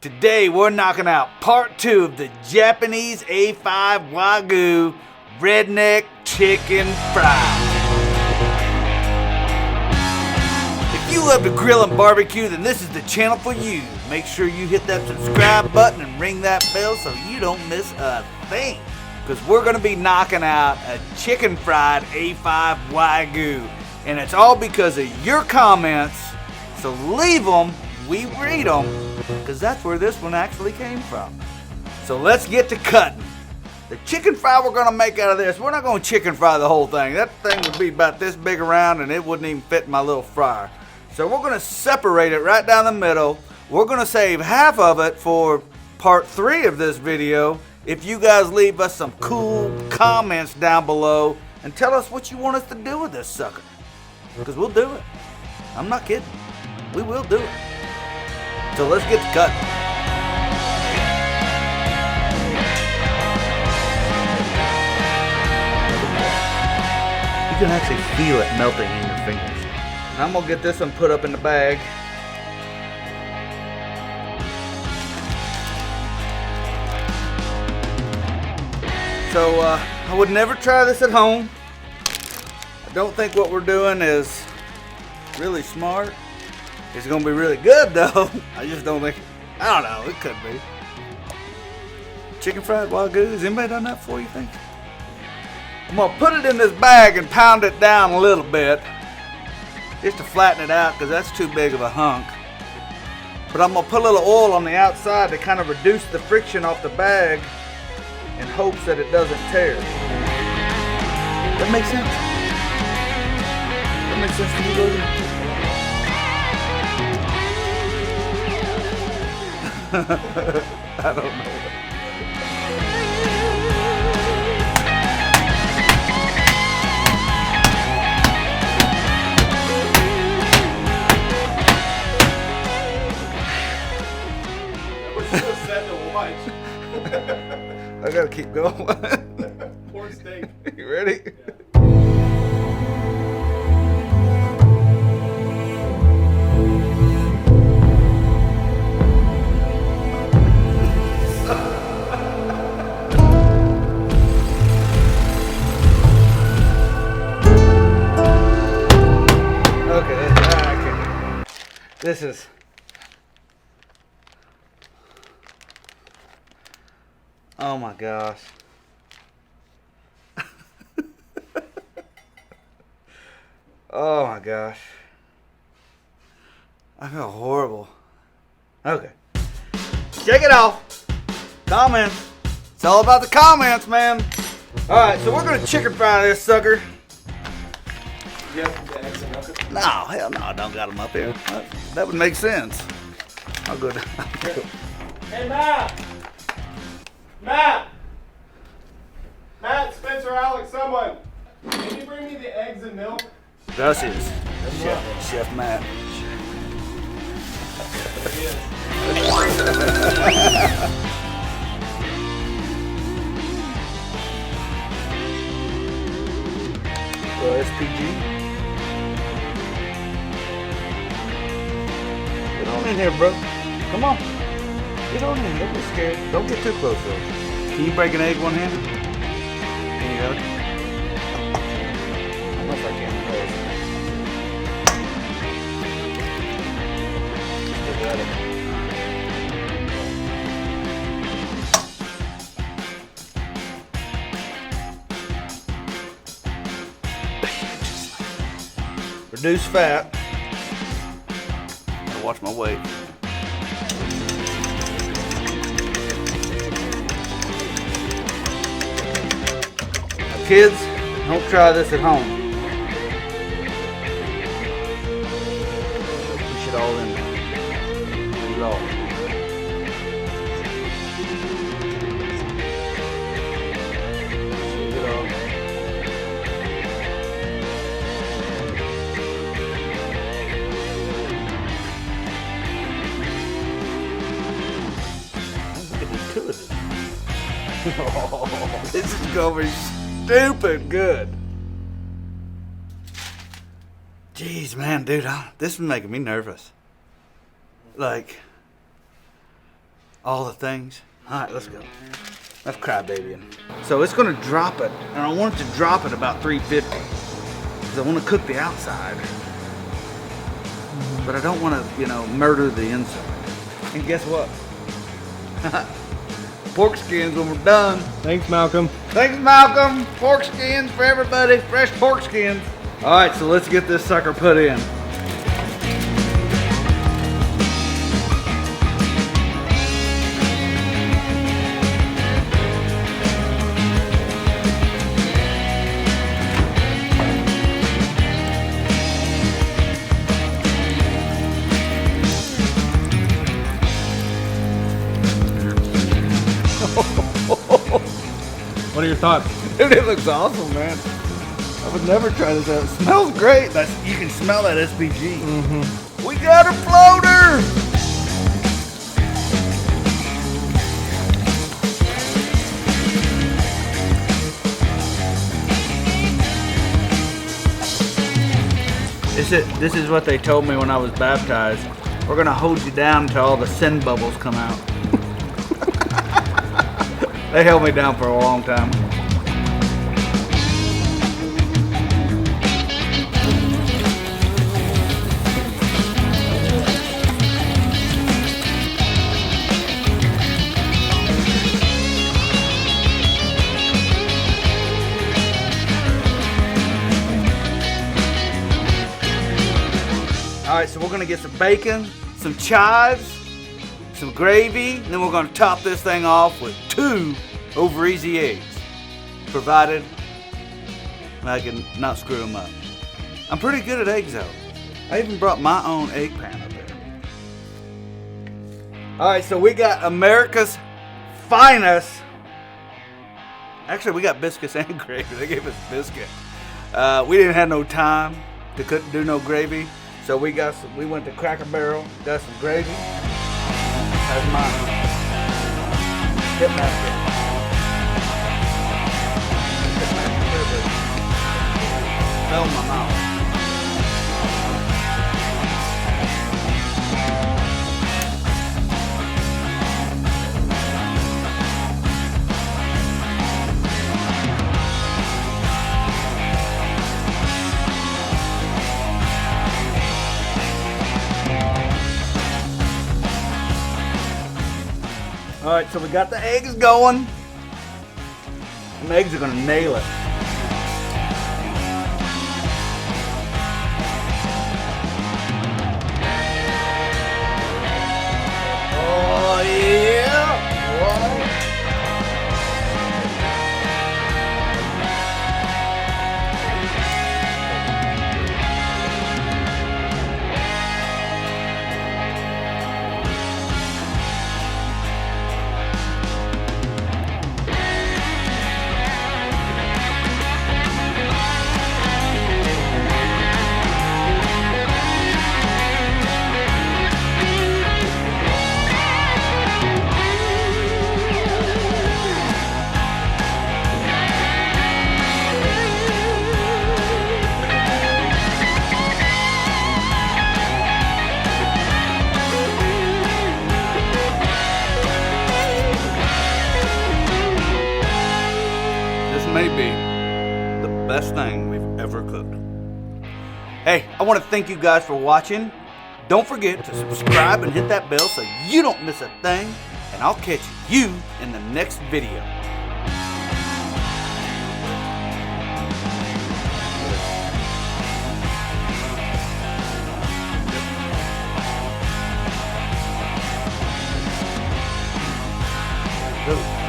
Today we're knocking out part 2 of the Japanese A5 Wagyu redneck chicken fry. If you love to grill and barbecue, then this is the channel for you. Make sure you hit that subscribe button and ring that bell so you don't miss a thing. Because we're going to be knocking out a chicken fried A5 Wagyu. And it's all because of your comments. So leave them, we read them, because that's where this one actually came from. So let's get to cutting. The chicken fry we're going to make out of this, we're not going to chicken fry the whole thing. That thing would be about this big around and it wouldn't even fit in my little fryer. So we're going to separate it right down the middle. We're going to save half of it for part 3 of this video. If you guys leave us some cool comments down below and tell us what you want us to do with this sucker. Because we'll do it. I'm not kidding. We will do it. So let's get to cutting. You can actually feel it melting in your fingers. And I'm gonna get this one put up in the bag. So I would never try this at home. I don't think what we're doing is really smart. It's gonna be really good though. I just don't think, I don't know, it could be. Chicken fried Wagyu, has anybody done that before, you think? I'm gonna put it in this bag and pound it down a little bit just to flatten it out because that's too big of a hunk. But I'm gonna put a little oil on the outside to kind of reduce the friction off the bag in hopes that it doesn't tear. That makes sense? That makes sense to you, Logan? I don't know. We're still set to watch. I gotta keep going. Poor steak. You ready? Yeah. This is, oh my gosh. Oh my gosh. I feel horrible. Okay. Shake it off. Comments. It's all about the comments, man. Alright, so we're gonna chicken fry this sucker. No, hell no, I don't got them up here. That would make sense. I'll go down. Hey, Matt! Matt! Matt, Spencer, Alex, someone! Can you bring me the eggs and milk? This is Chef Matt. SPG. Get on in here, bro. Come on. Get on in. Don't be scared. Don't get too close, though. Can you break an egg one-handed? Can you go? I don't know if I can. Reduce fat. Gotta watch my weight. Now, kids, don't try this at home. Push it all in there. Put it all. Shake it off. Oh, this is gonna be stupid good. Jeez, man, dude, this is making me nervous. Like, all the things. All right, let's go. Let's crybaby. So it's gonna drop it, and I want it to drop at about 350 because I want to cook the outside, but I don't want to, you know, murder the inside. And guess what? Pork skins when we're done. Thanks, Malcolm. Thanks, Malcolm. Pork skins for everybody. Fresh pork skins. All right, so let's get this sucker put in. What are your thoughts? Dude, it looks awesome, man. I would never try this out. It smells great. You can smell that SPG. Mm-hmm. We got a floater! This is what they told me when I was baptized. We're gonna hold you down until all the sin bubbles come out. They held me down for a long time. All right, so we're gonna get some bacon, some chives, some gravy, and then we're gonna top this thing off with 2 over easy eggs, provided I can not screw them up. I'm pretty good at eggs though. I even brought my own egg pan up there. All right, so we got America's finest. Actually, we got biscuits and gravy. They gave us biscuit. We didn't have no time to do no gravy. So we went to Cracker Barrel, got some gravy. That's mine. Hitmaster. Fell in my mouth. All right, so we got the eggs going. And the eggs are gonna nail it. Oh yeah! Whoa. May be the best thing we've ever cooked. Hey, I want to thank you guys for watching. Don't forget to subscribe and hit that bell so you don't miss a thing. And I'll catch you in the next video. Good.